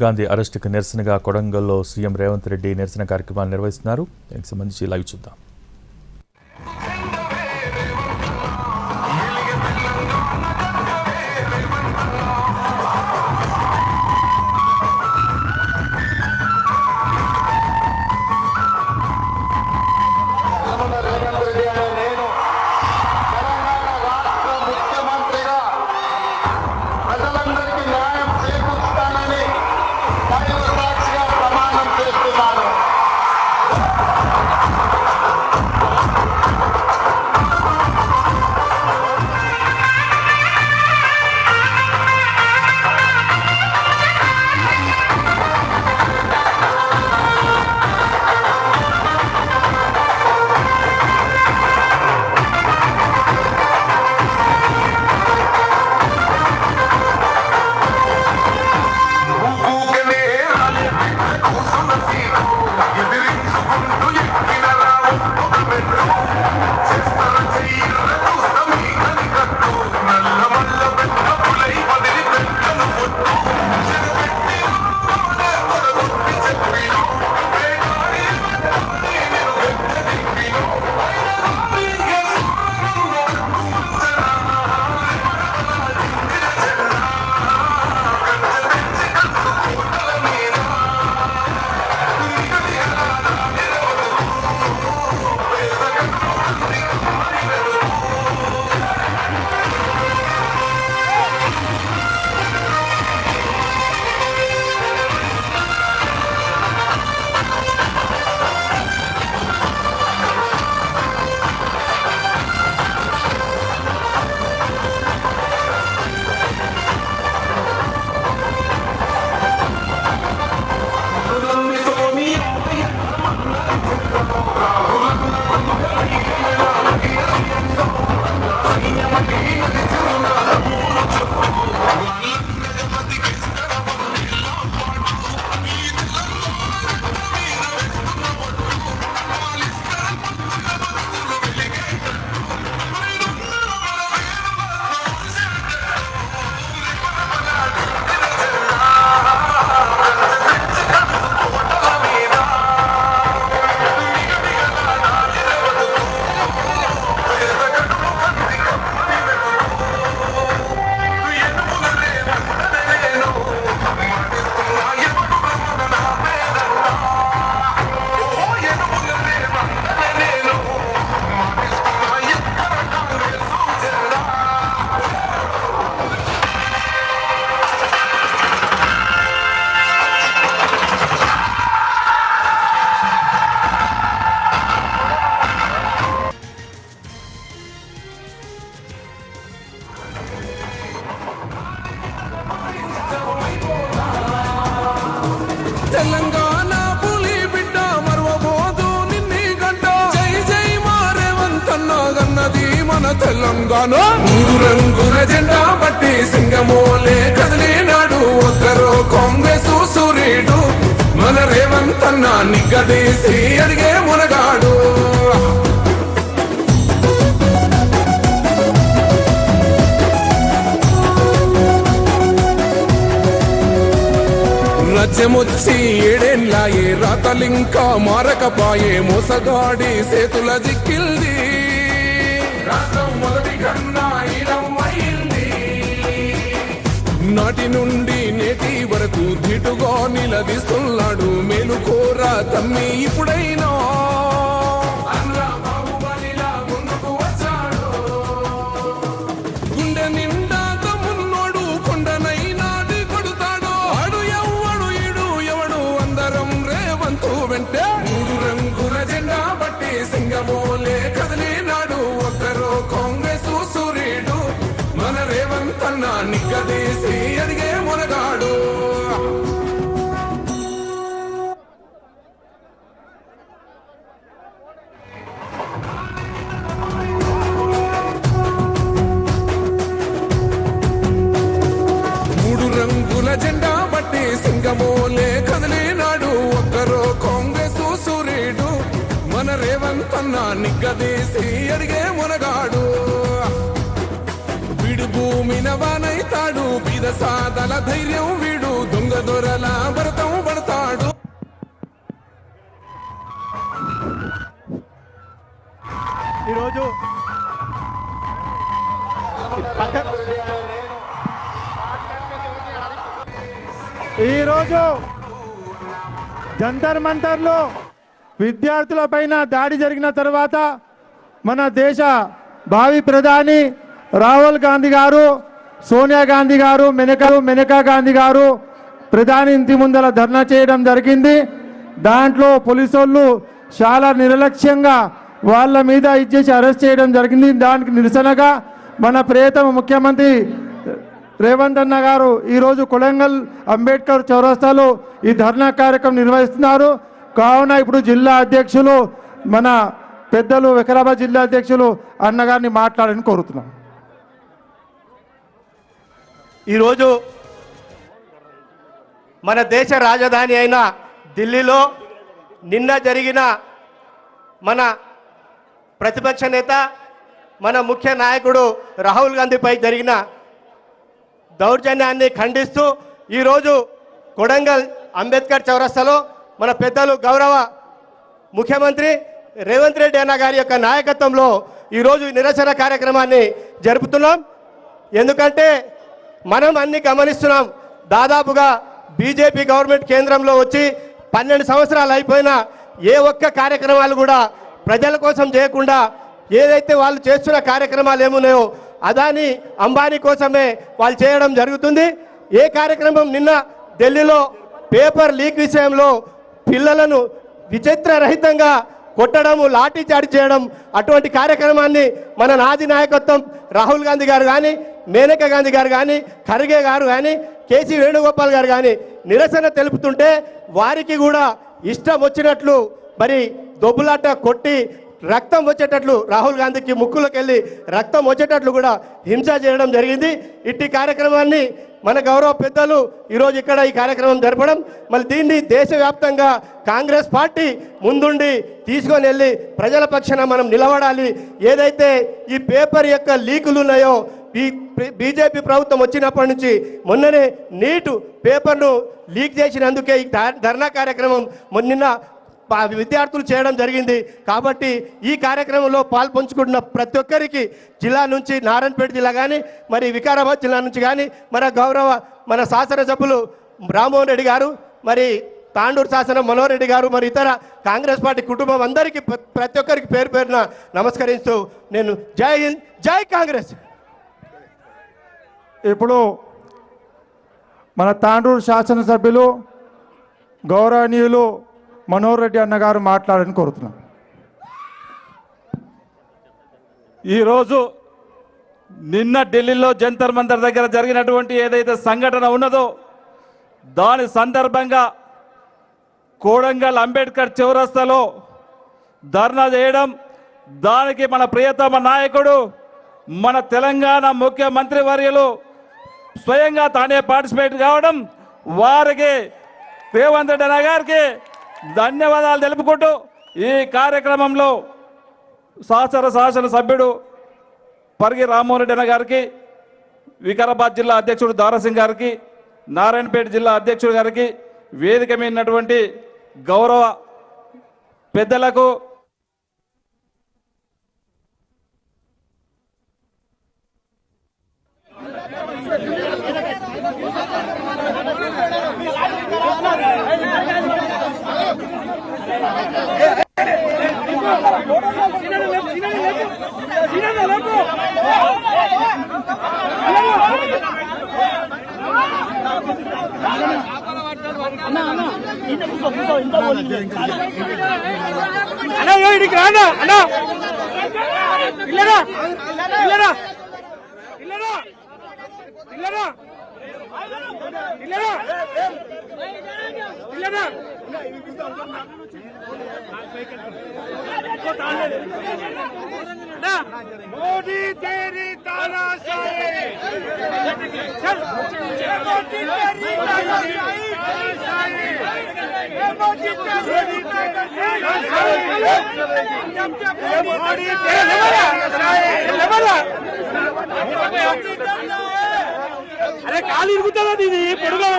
గాంధీ అరెస్టుకు నిరసనగా కొడంగల్లో సీఎం రేవంత్ రెడ్డి నిరసన కార్యక్రమాలు నిర్వహిస్తున్నారు. దీనికి సంబంధించి లైవ్ చూద్దాం. తెలంగాణ పులి బిడ్డ మరవబోదు నిన్ని గంట జై జై మా రేవంత్ అన్న గన్నది మన తెలంగాణ. మూడు రంగుల జెండా బట్టి సింగమోలే కదిలినాడు ఒక్కరో కాంగ్రెస్ సూర్యుడు మన రేవంత్ అన్న నిగ్గదీసి అడిగే మునగాడు. రాజ్యమొచ్చి ఏడేళ్ళాయే రాతలింకా మారకపాయే మోసగాడి సేతుల జిక్కిల్ది రాష్ట్రం మొదటి కన్నా ఈడమైంది. నాటి నుండి నేటి వరకు ధిటుగా నిలదీస్తున్నాడు మేలుకోరా తమ్మి ఇప్పుడైనా మూడు రంగుల జెండా బట్టి సింగమోలే కదిలినాడు ఒక్కరో కాంగ్రెస్ సూర్యుడు మన రేవంత్ అన్న నిగ్గదీసి అడిగే మునగాడు. మూడు రంగుల జెండా బట్టి సింగమోలే కదిలినాడు ఒక్కరో కాంగ్రెస్ సూర్యుడు మన రేవంత్ అన్న నిగ్గదీసి అడిగే మునగాడు. వీడు భూమిన వానైతాడు బీద సాదల ధైర్యం వీడు దొంగ దొరల భరతం పడతాడు. ఈరోజు జంతర్ మంతర్లో విద్యార్థులపైన దాడి జరిగిన తర్వాత మన దేశ భావి ప్రధాని రాహుల్ గాంధీ గారు, సోనియా గాంధీ గారు, మెనకా గాంధీ గారు ప్రధాని ఇంటి ముందర ధర్నా చేయడం జరిగింది. దాంట్లో పోలీసు వాళ్ళు చాలా నిర్లక్ష్యంగా వాళ్ళ మీద ఇచ్చేసి అరెస్ట్ చేయడం జరిగింది. దానికి నిరసనగా మన ప్రియతమ ముఖ్యమంత్రి రేవంత్ అన్న గారు ఈరోజు కొడంగల్ అంబేద్కర్ చౌరస్తాలో ఈ ధర్నా కార్యక్రమం నిర్వహిస్తున్నారు. కావున ఇప్పుడు జిల్లా అధ్యక్షులు మన పెద్దలు వికారాబాద్ జిల్లా అధ్యక్షులు అన్నగారిని మాట్లాడని కోరుతున్నాం. ఈరోజు మన దేశ రాజధాని అయిన ఢిల్లీలో నిన్న జరిగిన మన ప్రతిపక్ష నేత మన ముఖ్య నాయకుడు రాహుల్ గాంధీపై జరిగిన దౌర్జన్యాన్ని ఖండిస్తూ ఈరోజు కొడంగల్ అంబేద్కర్ చౌరస్తాలో మన పెద్దలు గౌరవ ముఖ్యమంత్రి రేవంత్ రెడ్డి అన్న గారి యొక్క నాయకత్వంలో ఈరోజు నిరసన కార్యక్రమాన్ని జరుపుతున్నాం. ఎందుకంటే మనం అన్ని గమనిస్తున్నాం. దాదాపుగా బీజేపీ గవర్నమెంట్ కేంద్రంలో వచ్చి 12 సంవత్సరాలు అయిపోయినా ఏ ఒక్క కార్యక్రమాలు కూడా ప్రజల కోసం చేయకుండా ఏదైతే వాళ్ళు చేస్తున్న కార్యక్రమాలు ఏమున్నాయో అదాని అంబానీ కోసమే వాళ్ళు చేయడం జరుగుతుంది. ఏ కార్యక్రమం నిన్న ఢిల్లీలో పేపర్ లీక్ విషయంలో పిల్లలను విచిత్ర రహితంగా కొట్టడము, లాఠీ చార్జ్ చేయడం, అటువంటి కార్యక్రమాన్ని మన నాది నాయకత్వం రాహుల్ గాంధీ గారు కానీ, మేనకా గాంధీ గారు కానీ, ఖర్గే గారు కానీ, కేసీ వేణుగోపాల్ గారు కానీ నిరసన తెలుపుతుంటే వారికి కూడా ఇష్టం వచ్చినట్లు మరి దొబ్బులాట కొట్టి రక్తం వచ్చేటట్లు రాహుల్ గాంధీకి ముక్కులోకి వెళ్ళి రక్తం వచ్చేటట్లు కూడా హింస చేయడం జరిగింది. ఇట్టి కార్యక్రమాన్ని మన గౌరవ పెద్దలు ఈరోజు ఇక్కడ ఈ కార్యక్రమం జరపడం, మళ్ళీ దీన్ని దేశవ్యాప్తంగా కాంగ్రెస్ పార్టీ ముందుండి తీసుకొని వెళ్ళి ప్రజల పక్షాన మనం నిలబడాలి. ఏదైతే ఈ పేపర్ యొక్క లీకులు ఉన్నాయో బీజేపీ ప్రభుత్వం వచ్చినప్పటి నుంచి మొన్ననే నీటు పేపర్ను లీక్ చేసినందుకే ఈ ధర్నా కార్యక్రమం నిన్న విద్యార్థులు చేయడం జరిగింది. కాబట్టి ఈ కార్యక్రమంలో పాల్పంచుకుంటున్న ప్రతి ఒక్కరికి జిల్లా నుంచి నారాయణపేట జిల్లా కానీ, మరి వికారాబాద్ జిల్లా నుంచి కానీ, మన శాసనసభ్యులు రామ్మోహన్ రెడ్డి గారు, మరి తాండూరు శాసనం మనోహర్ రెడ్డి గారు, మరి ఇతర కాంగ్రెస్ పార్టీ కుటుంబం అందరికీ ప్రతి ఒక్కరికి పేరు పేరున నమస్కరిస్తూ నేను జై హింద్, జై కాంగ్రెస్. ఇప్పుడు మన తాండూరు శాసనసభ్యులు గౌరవనీయులు మనోహర్ రెడ్డి అన్నగారు మాట్లాడని కోరుతున్నాం. ఈరోజు నిన్న ఢిల్లీలో జంతర్ మంతర్ దగ్గర జరిగినటువంటి ఏదైతే సంఘటన ఉన్నదో దాని సందర్భంగా కోడంగల్ అంబేద్కర్ చౌరస్తాలో ధర్నా చేయడం, దానికి మన ప్రియతమ నాయకుడు మన తెలంగాణ ముఖ్యమంత్రి వర్యులు స్వయంగా తానే పార్టిసిపేట్ కావడం, వారికి రేవంత్ రెడ్డి అన్న గారికి ధన్యవాదాలు తెలుపుకుంటూ ఈ కార్యక్రమంలో శాసన సభ్యుడు పరిగి రామ్మోహన్ రెడ్డి అన్న గారికి, వికారాబాద్ జిల్లా అధ్యక్షుడు దారాసింగ్ గారికి, నారాయణపేట జిల్లా అధ్యక్షుడు గారికి, వేదిక మీద ఉన్నటువంటి గౌరవ పెద్దలకు, मोदी तेरी तानाशाही, मोदी तेरी तानाशाही, मोदी तेरी तानाशाही. अरे काली इరుగుతుందా ఇది పొడుగు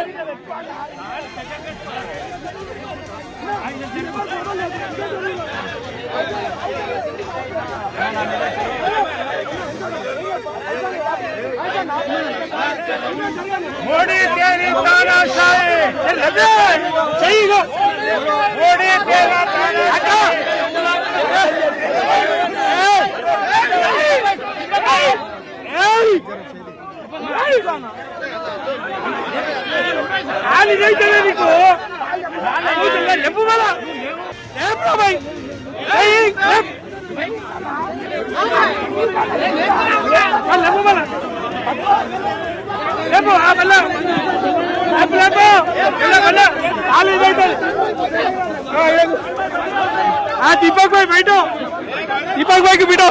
మోడీ తేరీ తానాశాహీ సహీగా మోడీ తేరా తానాశాహీ ఆలి జైతలే నీకు చెప్పు మళ్ళా చెప్పు భాయ్ చెప్పు మళ్ళా లేపు ఆ బల్ల లేపు లేపు బల్ల ఆలి జైతలే ఆ दीपक भाई बैठो दीपक भाई के बैठो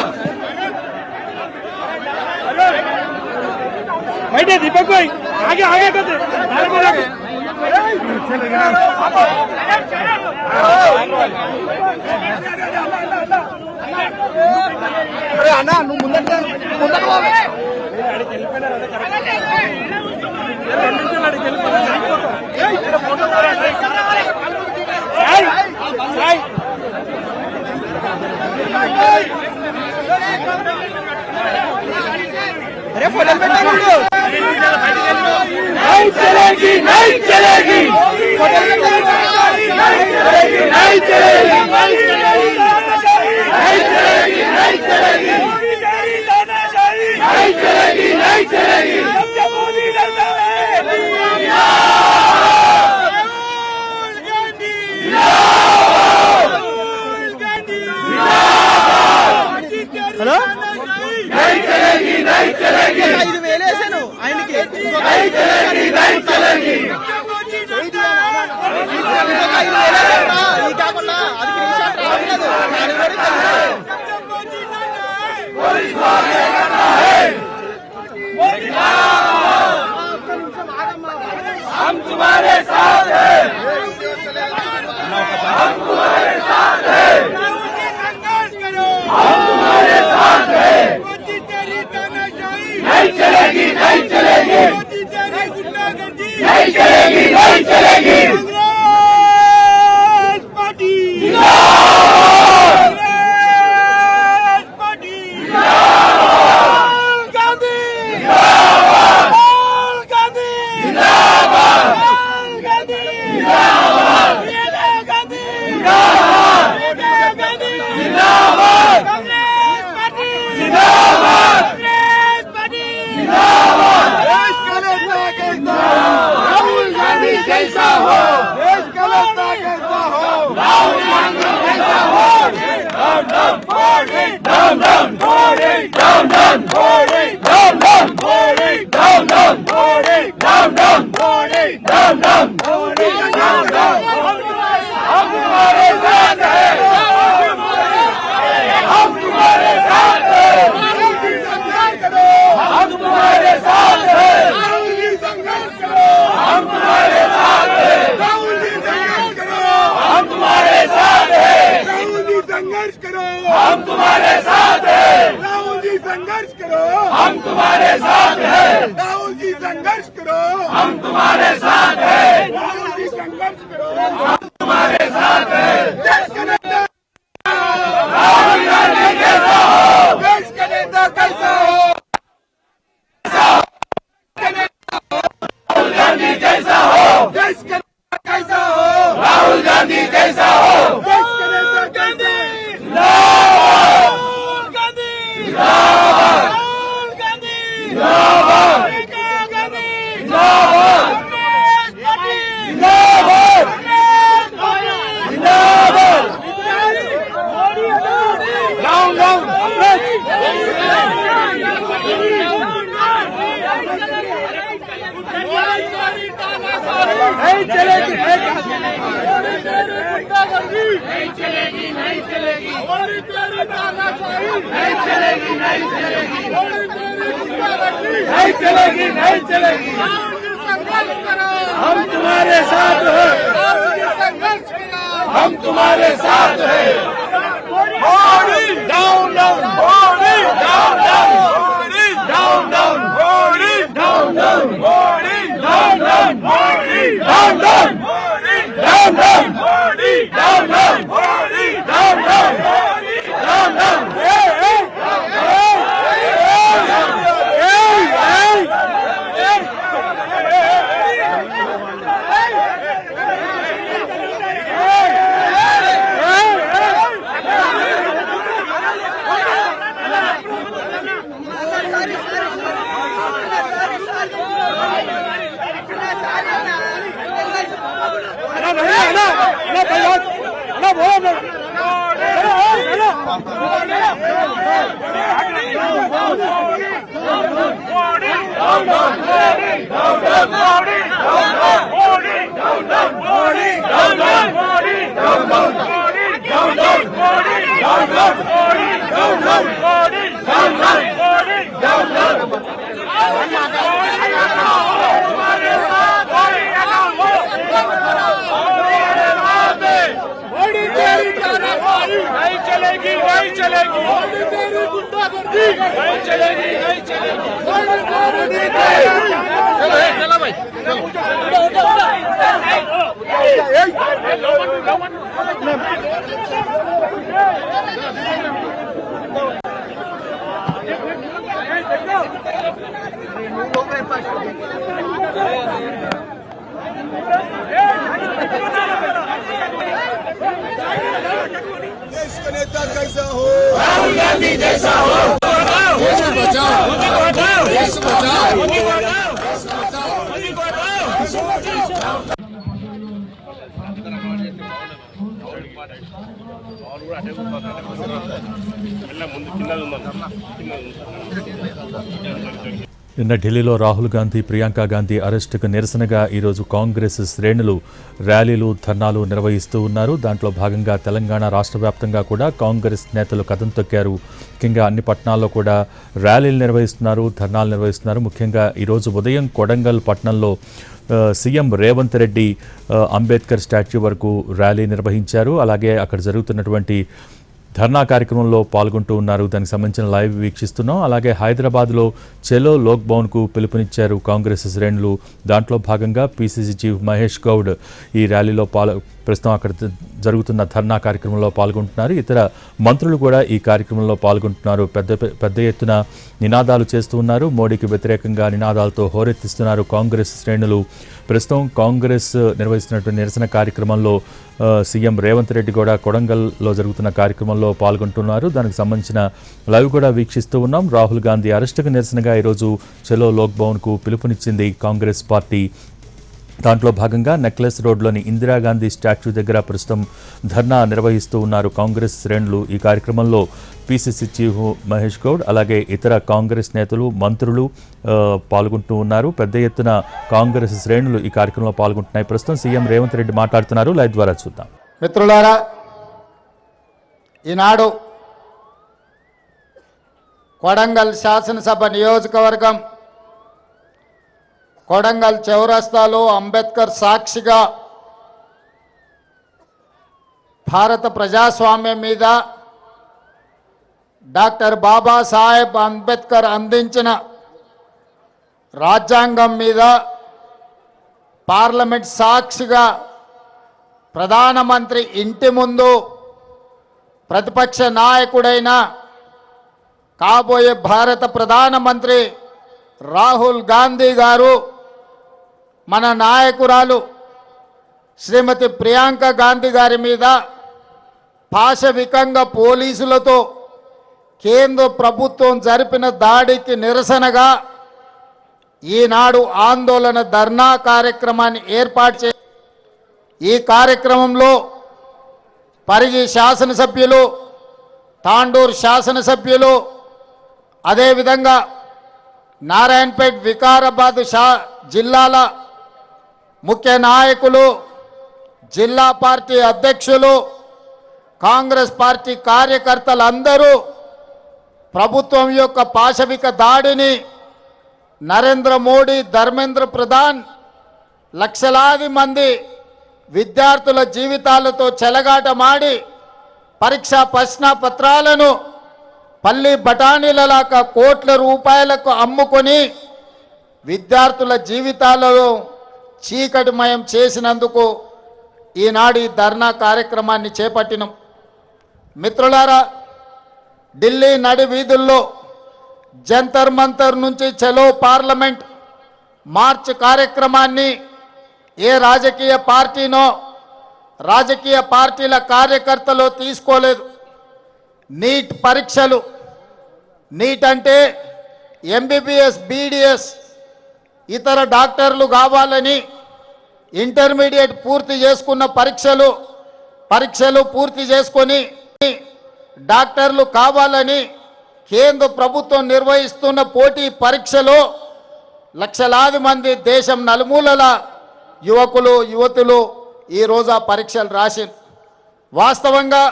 बैठे दीपक भाई आगे आगे करते अरे अन्ना नु ముందట अरे फोटो पे नहीं चलेगी नहीं चलेगी नहीं चलेगी नहीं चलेगी नहीं चलेगी नहीं चलेगी नहीं चलेगी हेलो नहीं चलेगी नहीं चलेगी 5,000 వేసాను ఆయనకి नहीं चलेगी नहीं चलेगी ఈ కాకుండా అది నిమిషాలు రావట్లేదు పోలీస్ వారే करना है हम तुम्हारे साथ हैं हम तुम्हारे साथ हैं हम तुम्हारे साथ हैं नहीं चलेगी नहीं चलेगी नहीं चलेगी नहीं चलेगी कैसा हो देश का नेता कैसा हो राहुल गांधी कैसा हो down down Modi down down Modi down down Modi down down Modi down down Modi down down Modi down down Modi down down हम तुम्हारे साथ हैं हम तुम्हारे साथ हैं हम तुम्हारे साथ हैं हम तुम्हारे साथ हैं राहुल जी संघर्ष करो हम तुम्हारे साथ हैं राहुल जी संघर्ष करो हम तुम्हारे साथ हैं राहुल जी संघर्ष करो हम तुम्हारे साथ हैं राहुल जी संघर्ष करो हम तुम्हारे साथ हैं राहुल जी संघर्ष करो हम तुम्हारे साथ हैं देश का नेता राहुल गांधी कैसा हो देश का नेता कैसा हो राहुल गांधी कैसा हो देश का नेता कैसा हो राहुल गांधी कैसा हो देश का नेता कैसा राहुल गांधी राहुल गांधी राहुल गांधी राहुल राहुल राहुल नहीं चलेगी नहीं चलेगी नहीं चलेगी नहीं चलेगी नहीं चलेगी नहीं चलेगी नहीं चलेगी हम तुम्हारे साथ हैं हम तुम्हारे साथ हैं down down down down down down down down down, down, down, down, down, down, down, down, down, down. देश का नेता कैसा हो राहुल गांधी जैसा हो देश बचाओ देश बचाओ నిన్న ఢిల్లీలో రాహుల్ గాంధీ ప్రియాంక గాంధీ అరెస్టుకు నిరసనగా ఈరోజు కాంగ్రెస్ శ్రేణులు ర్యాలీలు ధర్నాలు నిర్వహిస్తూ ఉన్నారు. దాంట్లో భాగంగా తెలంగాణ రాష్ట్ర వ్యాప్తంగా కూడా కాంగ్రెస్ నేతలు కదం తొక్కారు. ముఖ్యంగా అన్ని పట్టణాల్లో కూడా ర్యాలీలు నిర్వహిస్తున్నారు, ధర్నాలు నిర్వహిస్తున్నారు. ముఖ్యంగా ఈరోజు ఉదయం కొడంగల్ పట్టణంలో సీఎం రేవంత్ రెడ్డి అంబేద్కర్ స్టాచ్యూ వరకు ర్యాలీ నిర్వహించారు. అలాగే అక్కడ జరుగుతున్నటువంటి ధర్నా కార్యక్రమంలో పాల్గొంటూ ఉన్నారు. దానికి సంబంధించిన లైవ్ వీక్షిస్తున్నాం. అలాగే హైదరాబాద్లో చెలో లోక్ భవన్కు పిలుపునిచ్చారు కాంగ్రెస్ శ్రేణులు. దాంట్లో భాగంగా పిసిసి చీఫ్ మహేష్ గౌడ్ ఈ ర్యాలీలో ప్రస్తుతం అక్కడ జరుగుతున్న ధర్నా కార్యక్రమంలో పాల్గొంటున్నారు. ఇతర మంత్రులు కూడా ఈ కార్యక్రమంలో పాల్గొంటున్నారు. పెద్ద ఎత్తున నినాదాలు చేస్తూ ఉన్నారు. మోడీకి వ్యతిరేకంగా నినాదాలతో హోరెత్తిస్తున్నారు కాంగ్రెస్ శ్రేణులు. ప్రస్తుతం కాంగ్రెస్ నిర్వహిస్తున్నటువంటి నిరసన కార్యక్రమంలో సీఎం రేవంత్ రెడ్డి కూడా కొడంగల్లో జరుగుతున్న కార్యక్రమంలో పాల్గొంటున్నారు. దానికి సంబంధించిన లైవ్ కూడా వీక్షిస్తూ ఉన్నాం. రాహుల్ గాంధీ అరెస్టుకు నిరసనగా ఈరోజు చలో లోక్ భవన్కు పిలుపునిచ్చింది కాంగ్రెస్ పార్టీ. దాంట్లో భాగంగా నెక్లెస్ రోడ్లోని ఇందిరాగాంధీ స్టాచ్యూ దగ్గర ప్రస్తుతం ధర్నా నిర్వహిస్తూ ఉన్నారు కాంగ్రెస్ శ్రేణులు. ఈ కార్యక్రమంలో పిసిసి చీఫ్ మహేష్ గౌడ్ అలాగే ఇతర కాంగ్రెస్ నేతలు మంత్రులు పాల్గొంటూ ఉన్నారు. పెద్ద ఎత్తున కాంగ్రెస్ శ్రేణులు ఈ కార్యక్రమంలో పాల్గొంటున్నాయి. ప్రస్తుతం సీఎం రేవంత్ రెడ్డి మాట్లాడుతున్నారు. లైవ్ ద్వారా చూద్దాం. మిత్రులారా, ఈనాడు కొడంగల్ శాసనసభ నియోజకవర్గం కొడంగల్ చౌరస్తాలో అంబేద్కర్ సాక్షిగా భారత ప్రజాస్వామ్యం మీద డాక్టర్ బాబాసాహెబ్ అంబేద్కర్ అందించిన రాజ్యాంగం మీద పార్లమెంట్ సాక్షిగా ప్రధానమంత్రి ఇంటి ముందు ప్రతిపక్ష నాయకుడైన కాబోయే భారత ప్రధానమంత్రి రాహుల్ గాంధీ గారు, మన నాయకురాలు శ్రీమతి ప్రియాంక గాంధీ గారి మీద పాశవికంగా పోలీసులతో కేంద్ర ప్రభుత్వం జరిపిన దాడికి నిరసనగా ఈనాడు ఆందోళన ధర్నా కార్యక్రమాన్ని ఏర్పాటు చే ఈ కార్యక్రమంలో పరిగి శాసనసభ్యులు, తాండూరు శాసనసభ్యులు, అదేవిధంగా నారాయణపేట్, వికారాబాద్ జిల్లాల ముఖ్య నాయకులు, జిల్లా పార్టీ అధ్యక్షులు, కాంగ్రెస్ పార్టీ కార్యకర్తలందరూ ప్రభుత్వం యొక్క పాశవిక దాడిని, నరేంద్ర మోడీ, ధర్మేంద్ర ప్రధాన్ లక్షలాది మంది విద్యార్థుల జీవితాలతో చెలగాటమాడి పరీక్షా ప్రశ్న పత్రాలను పల్లి బఠానీలలాగా కోట్ల రూపాయలకు అమ్ముకొని విద్యార్థుల జీవితాలలో చీకటిమయం చేసినందుకు ఈనాడు ఈ ధర్నా కార్యక్రమాన్ని చేపట్టినాం. మిత్రులారా, ఢిల్లీ నడి వీధుల్లో జంతర్ మంతర్ నుంచి చలో పార్లమెంట్ మార్చ్ కార్యక్రమాన్ని ఏ రాజకీయ పార్టీనో, రాజకీయ పార్టీల కార్యకర్తలు తీసుకోలేదు. నీట్ పరీక్షలు, నీట్ అంటే ఎంబీబీఎస్, బీడీఎస్, ఇతర డాక్టర్లు కావాలని ఇంటర్మీడియట్ పూర్తి చేసుకున్న పరీక్షలు పూర్తి చేసుకొని డాక్టర్లు కావాలని కేంద్ర ప్రభుత్వం నిర్వహిస్తున్న పోటీ పరీక్షలో లక్షలాది మంది దేశం నలుమూలల యువకులు యువతులు ఈరోజు ఆ పరీక్షలు రాసింది. వాస్తవంగా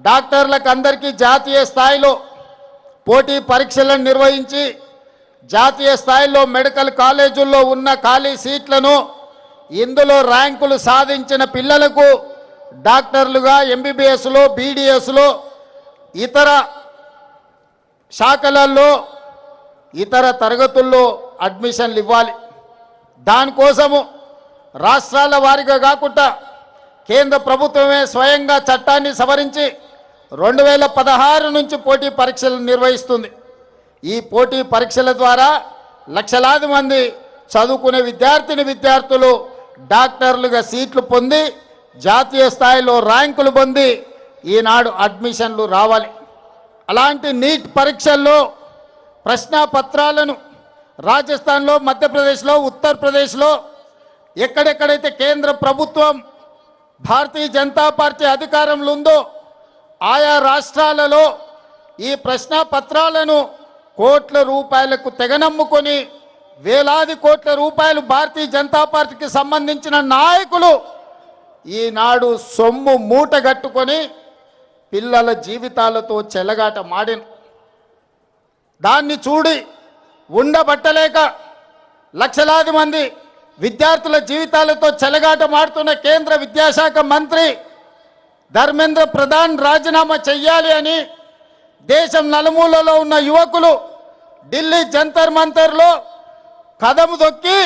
డాక్టర్లకు అందరికీ జాతీయ స్థాయిలో పోటీ పరీక్షలను నిర్వహించి జాతీయ స్థాయిలో మెడికల్ కాలేజీల్లో ఉన్న ఖాళీ సీట్లను ఇందులో ర్యాంకులు సాధించిన పిల్లలకు డాక్టర్లుగా ఎంబీబీఎస్లో బీడీఎస్లో ఇతర శాఖలలో ఇతర తరగతుల్లో అడ్మిషన్లు ఇవ్వాలి. దానికోసము రాష్ట్రాల వారీగా కాకుండా కేంద్ర ప్రభుత్వమే స్వయంగా చట్టాన్ని సవరించి 2016 నుంచి పోటీ పరీక్షలు నిర్వహిస్తుంది. ఈ పోటీ పరీక్షల ద్వారా లక్షలాది మంది చదువుకునే విద్యార్థులు డాక్టర్లుగా సీట్లు పొంది జాతీయ స్థాయిలో ర్యాంకులు పొంది ఈనాడు అడ్మిషన్లు రావాలి. అలాంటి నీట్ పరీక్షల్లో ప్రశ్నాపత్రాలను రాజస్థాన్లో, మధ్యప్రదేశ్లో, ఉత్తరప్రదేశ్లో ఎక్కడెక్కడైతే కేంద్ర ప్రభుత్వం భారతీయ జనతా పార్టీ అధికారంలో ఉందో ఆయా రాష్ట్రాలలో ఈ ప్రశ్నాపత్రాలను కోట్ల రూపాయలకు తెగనమ్ముకొని వేలాది కోట్ల రూపాయలు భారతీయ జనతా పార్టీకి సంబంధించిన నాయకులు ఈనాడు సొమ్ము మూటగట్టుకొని పిల్లల జీవితాలతో చెలగాట మాడిన దాన్ని చూడి ఉండబట్టలేక లక్షలాది మంది విద్యార్థుల జీవితాలతో చెలగాట మాడుతున్న కేంద్ర విద్యాశాఖ మంత్రి ధర్మేంద్ర ప్రధాన్ రాజీనామా చెయ్యాలి అని దేశం నలుమూలలో ఉన్న యువకులు ఢిల్లీ జంతర్ మంతర్లో కదము దొక్కి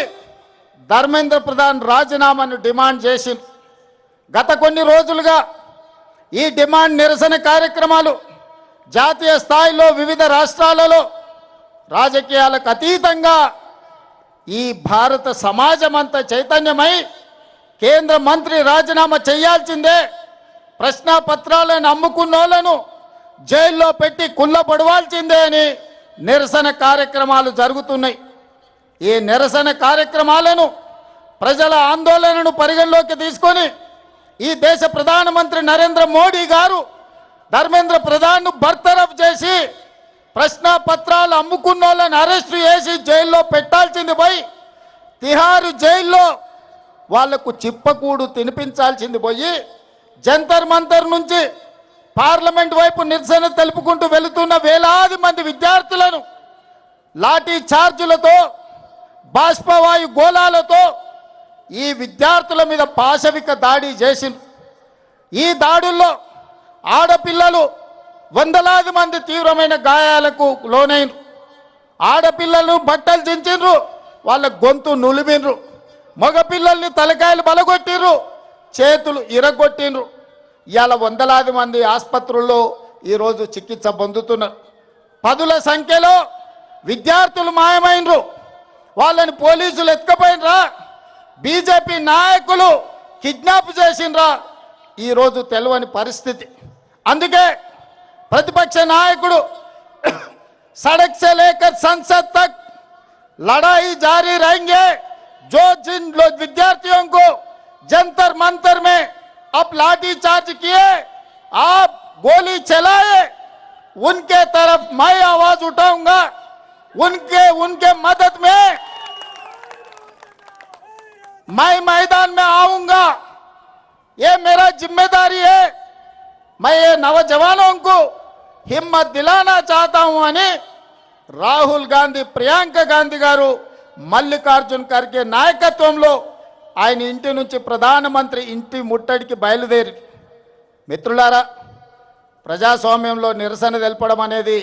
ధర్మేంద్ర ప్రధాన్ రాజీనామాను డిమాండ్ చేసింది. గత కొన్ని రోజులుగా ఈ డిమాండ్ నిరసన కార్యక్రమాలు జాతీయ స్థాయిలో వివిధ రాష్ట్రాలలో రాజకీయాలకు అతీతంగా ఈ భారత సమాజం అంతా చైతన్యమై కేంద్ర మంత్రి రాజీనామా చేయాల్సిందే, ప్రశ్నాపత్రాలను అమ్ముకున్నోళ్లను జైల్లో పెట్టి కుళ్ళపడవాల్సిందే అని నిరసన కార్యక్రమాలు జరుగుతున్నాయి. ఈ నిరసన కార్యక్రమాలను ప్రజల ఆందోళనను పరిగణలోకి తీసుకొని ఈ దేశ ప్రధానమంత్రి నరేంద్ర మోడీ గారు ధర్మేంద్ర ప్రధాన్ను బర్తరఫ్ చేసి ప్రశ్నాపత్రాలు అమ్ముకున్న వాళ్ళని అరెస్టు చేసి జైల్లో పెట్టాల్సింది పోయి తిహారు జైల్లో వాళ్లకు చిప్పకూడు తినిపించాల్సింది పోయి జంతర్ మంతర్ నుంచి పార్లమెంట్ వైపు నిరసన తెలుపుకుంటూ వెళుతున్న వేలాది మంది విద్యార్థులను లాఠీ చార్జులతో బాష్పవాయు గోళాలతో ఈ విద్యార్థుల మీద పాశవిక దాడి చేసింది. ఈ దాడుల్లో ఆడపిల్లలు వందలాది మంది తీవ్రమైన గాయాలకు లోనైనరు. ఆడపిల్లలను బట్టలు చించిండ్రు, వాళ్ళ గొంతు నులిమిండ్రు. మగపిల్లల్ని తలకాయలు బలగొట్టిండ్రు, చేతులు ఇరగొట్టిండ్రు. ఇవాళ వందలాది మంది ఆసుపత్రుల్లో ఈరోజు చికిత్స పొందుతున్నారు. పదుల సంఖ్యలో విద్యార్థులు మాయమైనరు, వాళ్ళని పోలీసులు ఎత్తుకపోయినరా, బీజేపీ నాయకులు కిడ్నాప్ చేసిండ్రా, ఈరోజు తెలియని పరిస్థితి. అందుకే प्रतिपक्ष नायकुడు सड़क से लेकर संसद तक लड़ाई जारी रहेंगे। जो जिन लोग विद्यार्थियों को जंतर मंतर में अब लाठी चार्ज किए, आप गोली चलाए, उनके तरफ मैं आवाज उठाऊंगा, उनके मदद में मैं मैदान में आऊंगा। ये मेरा जिम्मेदारी है। मैं ये नौजवानों को हिम्मत दिलाना चाहता हूं అని రాహుల్ గాంధీ, ప్రియాంక గాంధీ గారు మల్లికార్జున్ ఖర్గే నాయకత్వంలో ఆయన ఇంటి నుంచి ప్రధానమంత్రి ఇంటి ముట్టడికి బయలుదేరి. మిత్రులారా, ప్రజాస్వామ్యంలో నిరసన తెలపడం అనేది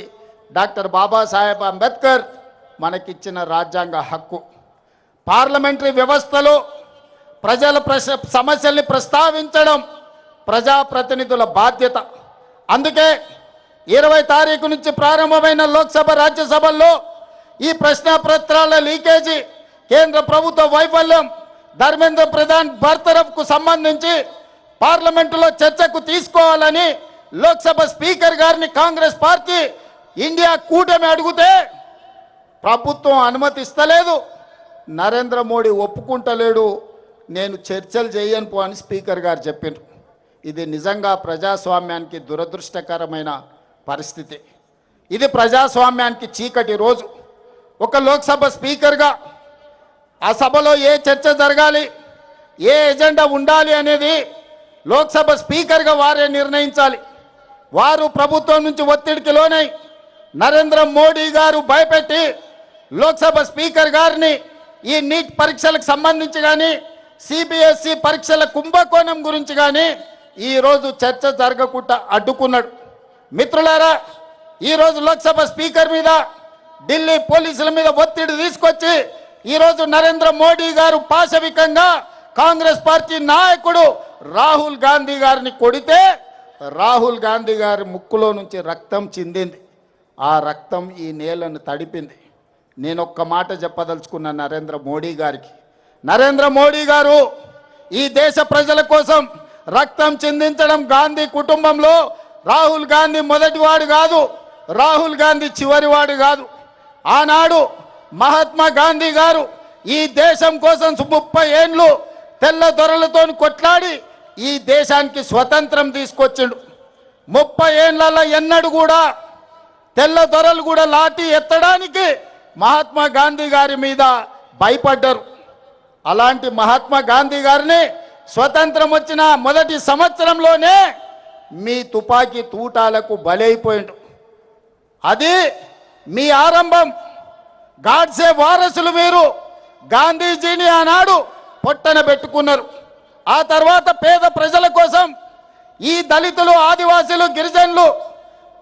డాక్టర్ బాబాసాహెబ్ అంబేద్కర్ మనకిచ్చిన రాజ్యాంగ హక్కు. పార్లమెంటరీ వ్యవస్థలో ప్రజల సమస్యల్ని ప్రస్తావించడం ప్రజాప్రతినిధుల బాధ్యత. అందుకే 20 తారీఖు నుంచి ప్రారంభమైన లోక్సభ రాజ్యసభల్లో ఈ ప్రశ్నాపత్రాల లీకేజీ, కేంద్ర ప్రభుత్వ వైఫల్యం, ధర్మేంద్ర ప్రధాన్ బర్తరఫ్కు సంబంధించి పార్లమెంటులో చర్చకు తీసుకోవాలని లోక్సభ స్పీకర్ గారిని కాంగ్రెస్ పార్టీ ఇండియా కూటమి అడిగితే ప్రభుత్వం అనుమతిస్తలేదు, నరేంద్ర మోడీ ఒప్పుకుంటలేడు, నేను చర్చలు చేయను పో అని స్పీకర్ గారు చెప్పారు. ఇది నిజంగా ప్రజాస్వామ్యానికి దురదృష్టకరమైన పరిస్థితి. ఇది ప్రజాస్వామ్యానికి చీకటి రోజు. ఒక లోక్సభ స్పీకర్గా ఆ సభలో ఏ చర్చ జరగాలి, ఏ ఎజెండా ఉండాలి అనేది లోక్సభ స్పీకర్గా వారే నిర్ణయించాలి. వారు ప్రభుత్వం నుంచి ఒత్తిడికి లోనై నరేంద్ర మోడీ గారు భయపెట్టి లోక్సభ స్పీకర్ గారిని ఈ నీట్ పరీక్షలకు సంబంధించి కానీ సిబిఎస్ఈ పరీక్షల కుంభకోణం గురించి కానీ ఈరోజు చర్చ జరగకుండా అడ్డుకున్నాడు. మిత్రులారా, ఈరోజు లోక్సభ స్పీకర్ మీద ఢిల్లీ పోలీసుల మీద ఒత్తిడి తీసుకొచ్చి ఈరోజు నరేంద్ర మోడీ గారు పాశవికంగా కాంగ్రెస్ పార్టీ నాయకుడు రాహుల్ గాంధీ గారిని కొడితే రాహుల్ గాంధీ గారి ముక్కులో నుంచి రక్తం చిందింది. ఆ రక్తం ఈ నేలను తడిపింది. నేను ఒక్క మాట చెప్పదలుచుకున్న నరేంద్ర మోడీ గారికి, నరేంద్ర మోడీ గారు ఈ దేశ ప్రజల కోసం రక్తం చిందించడం గాంధీ కుటుంబంలో రాహుల్ గాంధీ మొదటివాడు కాదు, రాహుల్ గాంధీ చివరివాడు కాదు. ఆనాడు మహాత్మా గాంధీ గారు ఈ దేశం కోసం 30 ఏండ్లు తెల్ల దొరలతో కొట్లాడి ఈ దేశానికి స్వతంత్రం తీసుకొచ్చిండు. 30 ఏండ్లలో ఎన్నడూ కూడా తెల్ల దొరలు కూడా లాఠీ ఎత్తడానికి మహాత్మా గాంధీ గారి మీద భయపడ్డారు. అలాంటి మహాత్మా గాంధీ గారిని స్వతంత్రం వచ్చిన మొదటి సంవత్సరంలోనే మీ తుపాకీ తూటాలకు బలైపోయిండు. అది మీ ఆరంభం. గాడ్సే వారసులు మీరు. గాంధీజీని ఆనాడు పొట్టన పెట్టుకున్నారు. ఆ తర్వాత పేద ప్రజల కోసం ఈ దళితులు, ఆదివాసులు, గిరిజనులు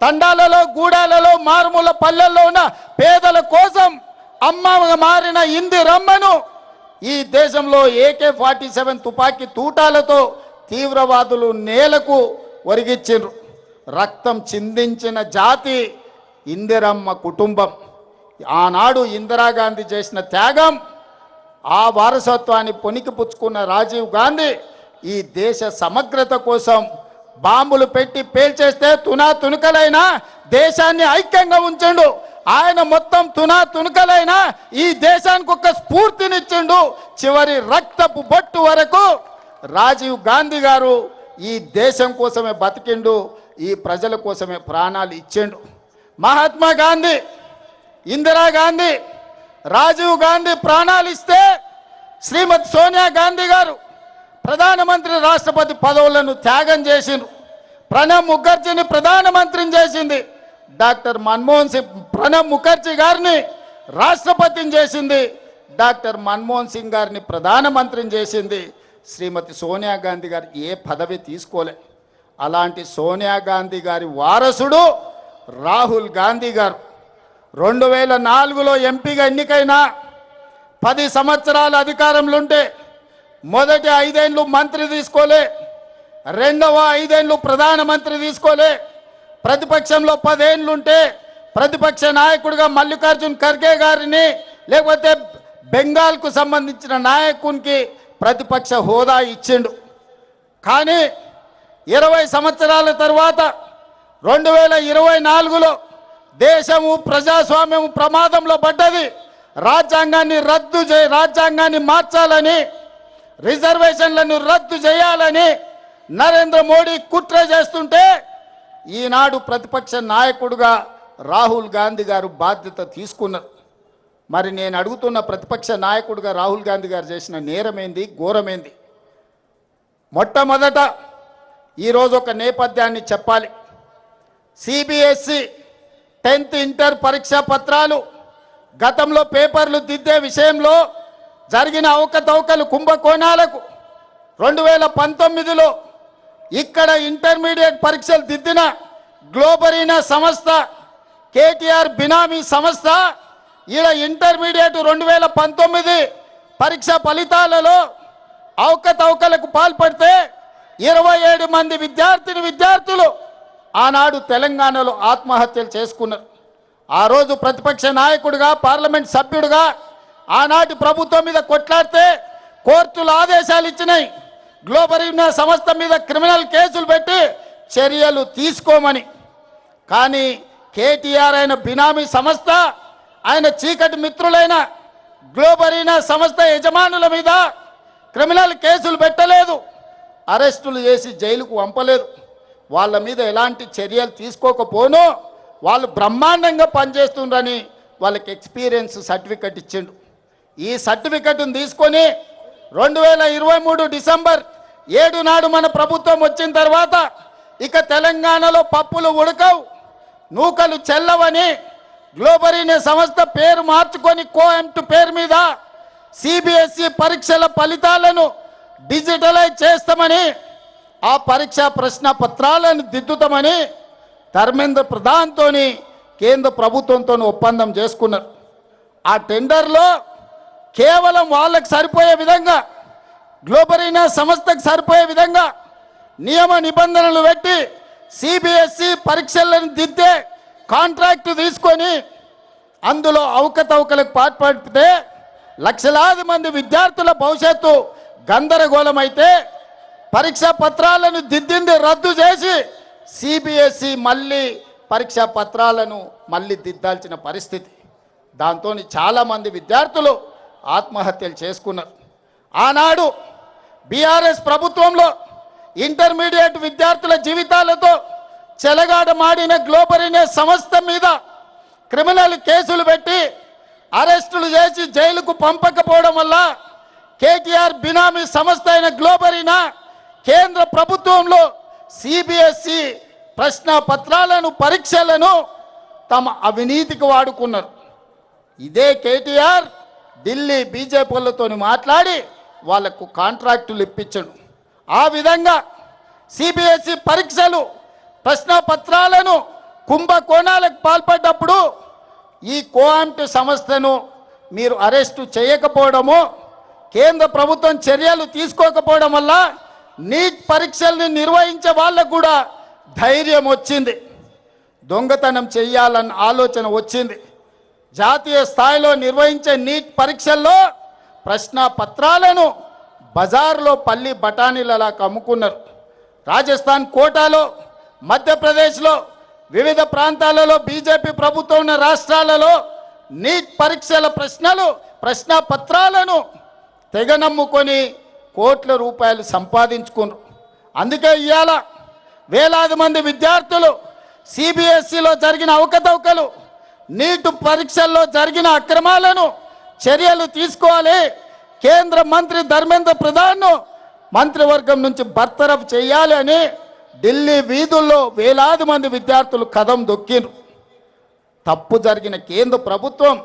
తండాలలో, గూడాలలో, మారుమూల పల్లెల్లో ఉన్న పేదల కోసం అమ్మగా మారిన ఇందిరమ్మను ఈ దేశంలో AK-47 తుపాకీ తూటాలతో తీవ్రవాదులు నేలకు ఒరిగిచ్చిండ్రు. రక్తం చిందించిన జాతి ఇందిరమ్మ కుటుంబం. ఆనాడు ఇందిరాగాంధీ చేసిన త్యాగం, ఆ వారసత్వాన్ని పొనికిపుచ్చుకున్న రాజీవ్ గాంధీ ఈ దేశ సమగ్రత కోసం బాంబులు పెట్టి పేల్చేస్తే తునకలైనా దేశాన్ని ఐక్యంగా ఉంచండు. ఆయన మొత్తం తునకలైనా ఈ దేశానికి ఒక స్ఫూర్తినిచ్చిండు. చివరి రక్తపు బొట్టు వరకు రాజీవ్ గాంధీ గారు ఈ దేశం కోసమే బతికిండు, ఈ ప్రజల కోసమే ప్రాణాలు ఇచ్చిండు. మహాత్మా గాంధీ, ఇందిరాగాంధీ, రాజీవ్ గాంధీ ప్రాణాలు ఇస్తే శ్రీమతి సోనియా గాంధీ గారు ప్రధానమంత్రి, రాష్ట్రపతి పదవులను త్యాగం చేసిండ్రు. ప్రణబ్ ముఖర్జీని ప్రధానమంత్రిని చేసింది. డాక్టర్ మన్మోహన్ సింగ్ ప్రణబ్ ముఖర్జీ గారిని రాష్ట్రపతిని చేసింది. డాక్టర్ మన్మోహన్ సింగ్ గారిని ప్రధానమంత్రిని చేసింది. శ్రీమతి సోనియా గాంధీ గారు ఏ పదవి తీసుకోలే. అలాంటి సోనియా గాంధీ గారి వారసుడు రాహుల్ గాంధీ గారు 2004లో ఎంపీగా ఎన్నికైనా 10 సంవత్సరాల అధికారంలో ఉంటే మొదటి 5 ఏళ్ళు మంత్రి తీసుకోలే, రెండవ 5 ఏళ్ళు ప్రధానమంత్రి తీసుకోలే. ప్రతిపక్షంలో 10 ఏళ్ళు ఉంటే ప్రతిపక్ష నాయకుడిగా మల్లికార్జున్ ఖర్గే గారిని, లేకపోతే బెంగాల్కు సంబంధించిన నాయకునికి ప్రతిపక్ష హోదా ఇచ్చిండు. కానీ 20 సంవత్సరాల తర్వాత 2024లో దేశము, ప్రజాస్వామ్యము ప్రమాదంలో పడ్డది. రాజ్యాంగాన్ని మార్చాలని, రిజర్వేషన్లను రద్దు చేయాలని నరేంద్ర మోడీ కుట్ర చేస్తుంటే ఈనాడు ప్రతిపక్ష నాయకుడుగా రాహుల్ గాంధీ గారు బాధ్యత తీసుకున్నారు. మరి నేను అడుగుతున్న ప్రతిపక్ష నాయకుడిగా రాహుల్ గాంధీ గారు చేసిన నేరమేంది, ఘోరమేంది? మొట్టమొదట ఈరోజు ఒక నేపథ్యాన్ని చెప్పాలి. సిబిఎస్ఈ 10th ఇంటర్ పరీక్షా పత్రాలు గతంలో పేపర్లు దిద్దే విషయంలో జరిగిన అవకతవకలు, కుంభకోణాలకు 2019లో ఇక్కడ ఇంటర్మీడియట్ పరీక్షలు దిద్దిన గ్లోబరీనా సంస్థ, కేటీఆర్ బినామీ సంస్థ ఈడ ఇంటర్మీడియట్ 2019 పరీక్ష ఫలితాలలో అవకతవకలకు పాల్పడితే 27 మంది విద్యార్థులు ఆనాడు తెలంగాణలో ఆత్మహత్యలు చేసుకున్నారు. ఆ రోజు ప్రతిపక్ష నాయకుడిగా, పార్లమెంట్ సభ్యుడిగా ఆనాటి ప్రభుత్వం మీద కొట్లాడితే కోర్టులు ఆదేశాలు ఇచ్చినాయి గ్లోబరీనా సంస్థ మీద క్రిమినల్ కేసులు పెట్టి చర్యలు తీసుకోమని. కానీ కేటీఆర్ అయిన బినామీ సంస్థ, ఆయన చీకటి మిత్రులైన గ్లోబరీనా సంస్థ యజమానుల మీద క్రిమినల్ కేసులు పెట్టలేదు, అరెస్టులు చేసి జైలుకు పంపలేదు. వాళ్ళ మీద ఎలాంటి చర్యలు తీసుకోకపోను వాళ్ళు బ్రహ్మాండంగా పనిచేస్తుండ్రని వాళ్ళకి ఎక్స్పీరియన్స్ సర్టిఫికెట్ ఇచ్చిండు. ఈ సర్టిఫికెట్ను తీసుకొని 2023 డిసెంబర్ 7 నాడు మన ప్రభుత్వం వచ్చిన తర్వాత ఇక తెలంగాణలో పప్పులు ఉడకవు, నూకలు చెల్లవని గ్లోబల్ అనే సంస్థ పేరు మార్చుకొని కోఎంట్ పేరు మీద సిబిఎస్ఈ పరీక్షల ఫలితాలను డిజిటలైజ్ చేస్తామని, ఆ పరీక్షా ప్రశ్న పత్రాలను దిద్దుతామని ధర్మేంద్ర ప్రధాన్తో కేంద్ర ప్రభుత్వంతో ఒప్పందం చేసుకున్నారు. ఆ టెండర్లో కేవలం వాళ్ళకి సరిపోయే విధంగా, గ్లోబరీనా సంస్థకు సరిపోయే విధంగా నియమ నిబంధనలు పెట్టి సిబిఎస్ఈ పరీక్షలను దిద్దే కాంట్రాక్టు తీసుకొని అందులో అవకతవకలకు పాల్పడితే లక్షలాది మంది విద్యార్థుల భవిష్యత్తు గందరగోళమైతే పరీక్షా పత్రాలను దిద్దింది రద్దు చేసి సిబిఎస్ఈ మళ్ళీ పరీక్షా పత్రాలను మళ్ళీ దిద్దాల్సిన పరిస్థితి. దాంతో చాలామంది విద్యార్థులు ఆత్మహత్యలు చేసుకున్నారు. ఆనాడు బీఆర్ఎస్ ప్రభుత్వంలో ఇంటర్మీడియట్ విద్యార్థుల జీవితాలతో చెలగాటమాడిన గ్లోబల్ అనే సంస్థ మీద క్రిమినల్ కేసులు పెట్టి అరెస్టులు చేసి జైలుకు పంపకపోవడం వల్ల కేటీఆర్ బినామీ సంస్థ అయిన గ్లోబరీనా కేంద్ర ప్రభుత్వంలో సిబిఎస్ఈ ప్రశ్న పత్రాలను పరీక్షలను తమ అవినీతికి వాడుకున్నారు. ఇదే కేటీఆర్ ఢిల్లీ బీజేపీలతో మాట్లాడి వాళ్లకు కాంట్రాక్టులు ఇప్పించాడు. ఆ విధంగా సిబిఎస్ఈ పరీక్షలు ప్రశ్న పత్రాలను కుంభకోణాలకు పాల్పడ్డప్పుడు ఈ కోఆంట్ సంస్థను మీరు అరెస్టు చేయకపోవడము, కేంద్ర ప్రభుత్వం చర్యలు తీసుకోకపోవడం వల్ల నీట్ పరీక్షల్ని నిర్వహించే వాళ్ళకు కూడా ధైర్యం వచ్చింది, దొంగతనం చెయ్యాలన్న ఆలోచన వచ్చింది. జాతీయ స్థాయిలో నిర్వహించే నీట్ పరీక్షల్లో ప్రశ్న పత్రాలను బజార్లో పల్లి బఠానీలలా అమ్ముకున్నారు. రాజస్థాన్ కోటాలో, మధ్యప్రదేశ్లో, వివిధ ప్రాంతాలలో బీజేపీ ప్రభుత్వం ఉన్న రాష్ట్రాలలో నీట్ పరీక్షల ప్రశ్న పత్రాలను తెగనమ్ముకొని కోట్ల రూపాయలు సంపాదించుకున్నారు. అందుకే ఇవాళ వేలాది మంది విద్యార్థులు సిబిఎస్ఈలో జరిగిన అవకతవకలు, నీట్ పరీక్షల్లో జరిగిన అక్రమాలను చర్యలు తీసుకోవాలి, కేంద్ర మంత్రి ధర్మేంద్ర ప్రధాన్ను మంత్రివర్గం నుంచి బర్తరఫ్ చేయాలి అని ఢిల్లీ వీధుల్లో వేలాది మంది విద్యార్థులు కదం దొక్కిరు. తప్పు జరిగిన కేంద్ర ప్రభుత్వం,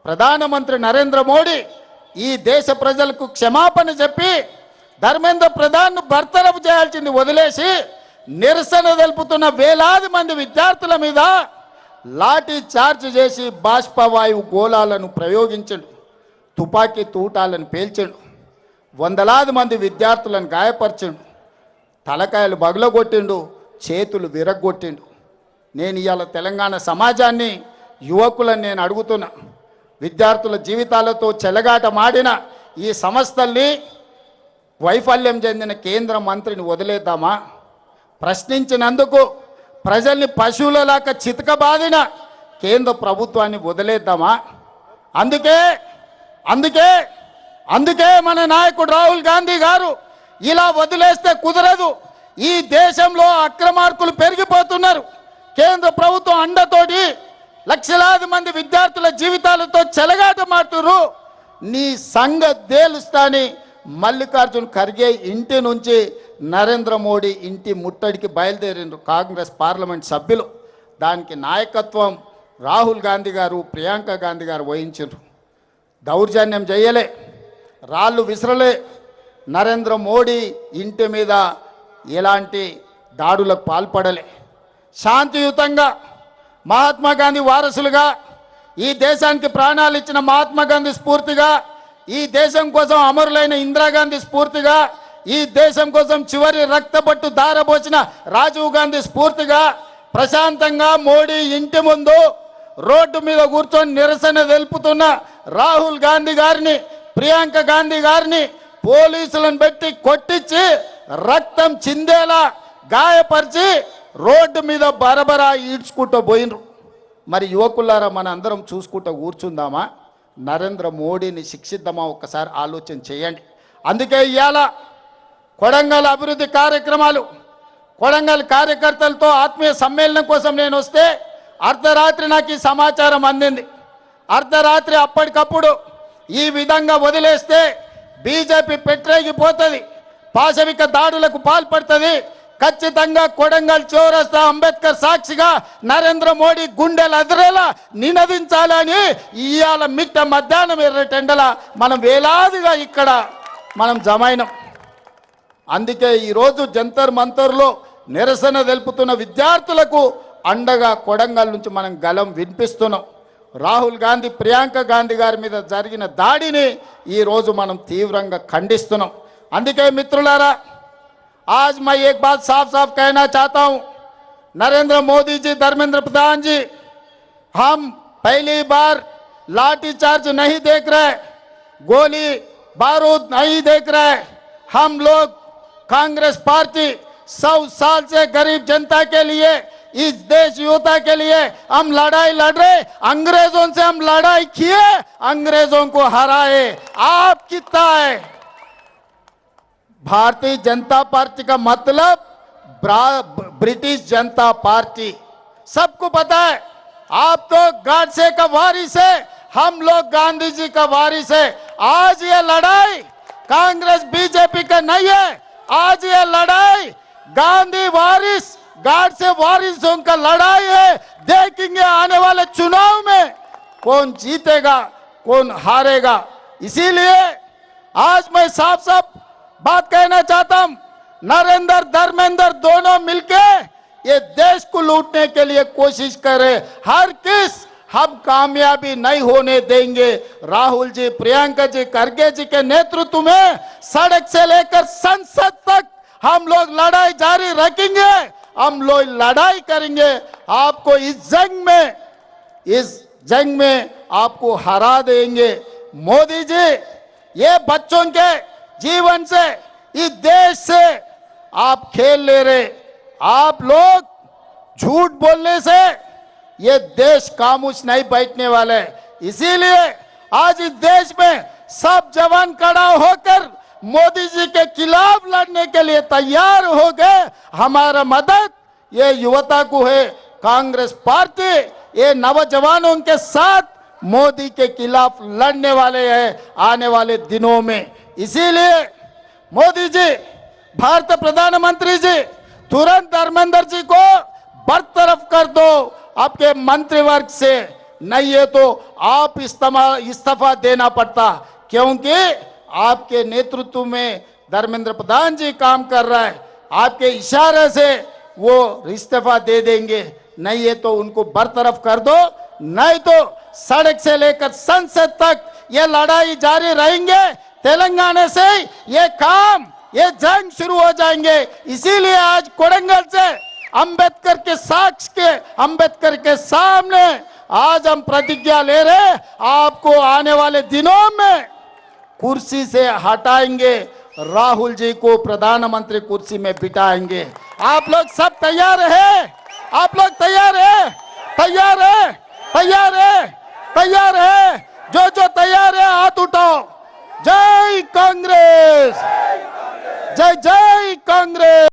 ప్రధానమంత్రి నరేంద్ర మోడీ ఈ దేశ ప్రజలకు క్షమాపణ చెప్పి ధర్మేంద్ర ప్రధాన్ను బర్తరఫ్ చేయాల్సింది వదిలేసి నిరసన తెలుపుతున్న వేలాది మంది విద్యార్థుల మీద లాఠీ చార్జ్ చేసి బాష్పవాయువు గోళాలను ప్రయోగించండు, తుపాకీ తూటాలను పేల్చండు, వందలాది మంది విద్యార్థులను గాయపరచండు, తలకాయలు బగలగొట్టిండు, చేతులు విరగ్గొట్టిండు. నేను ఇవాళ తెలంగాణ సమాజాన్ని, యువకులను నేను అడుగుతున్నా, విద్యార్థుల జీవితాలతో చెలగాటమాడిన ఈ సంస్థల్ని వైఫల్యం చెందిన కేంద్ర మంత్రిని వదిలేద్దామా? ప్రశ్నించినందుకు ప్రజల్ని పశువులలాగా చితకబాదిన కేంద్ర ప్రభుత్వాన్ని వదిలేద్దామా? అందుకే మన నాయకుడు రాహుల్ గాంధీ గారు ఇలా వదిలేస్తే కుదరదు, ఈ దేశంలో అక్రమార్కులు పెరిగిపోతున్నారు, కేంద్ర ప్రభుత్వం అండతోటి లక్షలాది మంది విద్యార్థుల జీవితాలతో చెలగాటమాడుతున్నారు, నీ సంగతి తేలుస్తాని మల్లికార్జున్ ఖర్గే ఇంటి నుంచి నరేంద్ర మోడీ ఇంటి ముట్టడికి బయలుదేరిండ్రు కాంగ్రెస్ పార్లమెంట్ సభ్యులు. దానికి నాయకత్వం రాహుల్ గాంధీ గారు, ప్రియాంక గాంధీ గారు వహించారు. దౌర్జన్యం చేయలే, రాళ్ళు విసరలే, నరేంద్ర మోడీ ఇంటి మీద ఎలాంటి దాడులకు పాల్పడలే. శాంతియుతంగా మహాత్మా గాంధీ వారసులుగా, ఈ దేశానికి ప్రాణాలు ఇచ్చిన మహాత్మా గాంధీ స్ఫూర్తిగా, ఈ దేశం కోసం అమరులైన ఇందిరాగాంధీ స్ఫూర్తిగా, ఈ దేశం కోసం చివరి రక్తపట్టు దారబోసిన రాజీవ్ గాంధీ స్ఫూర్తిగా ప్రశాంతంగా మోడీ ఇంటి ముందు రోడ్డు మీద కూర్చొని నిరసన తెలుపుతున్న రాహుల్ గాంధీ గారిని, ప్రియాంక గాంధీ గారిని పోలీసులను పెట్టి కొట్టించి రక్తం చిందేలా గాయపరిచి రోడ్డు మీద బరబరా ఈడ్చుకుంటూ పోయినరు. మరి యువకులారా, మన అందరం చూసుకుంటూ కూర్చుందామా? నరేంద్ర మోడీని శిక్షిద్దామా? ఒక్కసారి ఆలోచన చేయండి. అందుకే ఇవాళ కొడంగల్ అభివృద్ధి కార్యక్రమాలు, కొడంగల్ కార్యకర్తలతో ఆత్మీయ సమ్మేళనం కోసం నేను వస్తే అర్ధరాత్రి నాకు ఈ సమాచారం అందింది. అర్ధరాత్రి అప్పటికప్పుడు ఈ విధంగా వదిలేస్తే బీజేపీ పెట్టరేగిపోతుంది, పాశవిక దాడులకు పాల్పడుతుంది. ఖచ్చితంగా కొడంగల్ చౌరస్తా అంబేద్కర్ సాక్షిగా నరేంద్ర మోడీ గుండెలు అదిరేలా నినదించాలని ఇవాళ మిట్ట మధ్యాహ్నం ఎర్రటెండల మనం వేలాదిగా ఇక్కడ మనం జమైనం. అందుకే ఈరోజు జంతర్ మంతర్లో నిరసన తెలుపుతున్న విద్యార్థులకు అండగా కొడంగల్ నుంచి మనం గలం వినిపిస్తున్నాం. రాహుల్ గాంధీ, ప్రియాంక గాంధీ గారి మీద జరిగిన దాడిని ఈరోజు మనం తీవ్రంగా ఖండిస్తున్నాం. అందుకే मित्रुलारा, आज मैं एक बात साफ साफ कहना चाहता हूं, नरेंद्र मोदी जी, धर्मेंद्र प्रधान जी, हम पहली बार लाठी चार्ज नहीं देख रहे, गोली बारूद नहीं देख रहे. हम लोग कांग्रेस पार्टी 100 साल से गरीब जनता के लिए, इस देश युवता के लिए हम लड़ाई लड़ रहे. अंग्रेजों से हम लड़ाई किए, अंग्रेजों को हराए. आप कितना है? भारतीय जनता पार्टी का मतलब ब्रिटिश जनता पार्टी, सबको पता है. आप तो गाडसे का वारिस है, हम लोग गांधी जी का वारिस है. आज ये लड़ाई कांग्रेस बीजेपी का नहीं है, आज ये लड़ाई गांधी वारिस, गाडसे वारिसों का लड़ाई है. देखेंगे आने वाले चुनाव में कौन जीतेगा, कौन हारेगा. इसीलिए आज मैं साफ साफ बात कहना चाहता हूं, नरेंद्र धर्मेंद्र दोनों मिलके ये देश को लूटने के लिए कोशिश करे. हर किस हम कामयाबी नहीं होने देंगे. राहुल जी, प्रियंका जी, खड़गे जी के नेतृत्व में सड़क से लेकर संसद तक हम लोग लड़ाई जारी रखेंगे. हम लोग लड़ाई करेंगे. आपको इस जंग में आपको हरा देंगे. मोदी जी, ये बच्चों के जीवन से, इस देश से आप खेल ले रहे. आप लोग झूठ बोलने से ये देश खामोश नहीं बैठने वाले. इसीलिए आज इस देश में सब जवान खड़ा होकर मोदी जी के खिलाफ लड़ने के लिए तैयार हो गए. हमारा मदद ये युवता को है. कांग्रेस पार्टी ये नौजवानों के साथ मोदी के खिलाफ लड़ने वाले हैं आने वाले दिनों में. इसीलिए मोदी जी, भारत प्रधानमंत्री जी, तुरंत धर्मेंद्र जी को बरतरफ कर दो आपके मंत्रिवर्ग से. नहीं है तो आप इस्तीफा देना पड़ता, क्योंकि आपके नेतृत्व में धर्मेंद्र प्रधान जी काम कर रहा है. आपके इशारे से वो इस्तीफा दे देंगे. नहीं है तो उनको बरतरफ कर दो, नहीं तो सड़क से लेकर संसद तक ये लड़ाई जारी रहेंगे. तेलंगाना से ये काम, ये जंग शुरू हो जाएंगे. इसीलिए आज कोडंगल से अंबेडकर के साक्ष्य के, अंबेडकर के सामने आज हम प्रतिज्ञा ले रहे. आपको आने वाले दिनों में कुर्सी से हटाएंगे, राहुल जी को प्रधानमंत्री कुर्सी में बिठाएंगे. आप लोग सब तैयार है? आप लोग तैयार है? तैयार है? तैयार है? तैयार है? जो तैयार है हाथ उठाओ. जय कांग्रेस, जय जय कांग्रेस.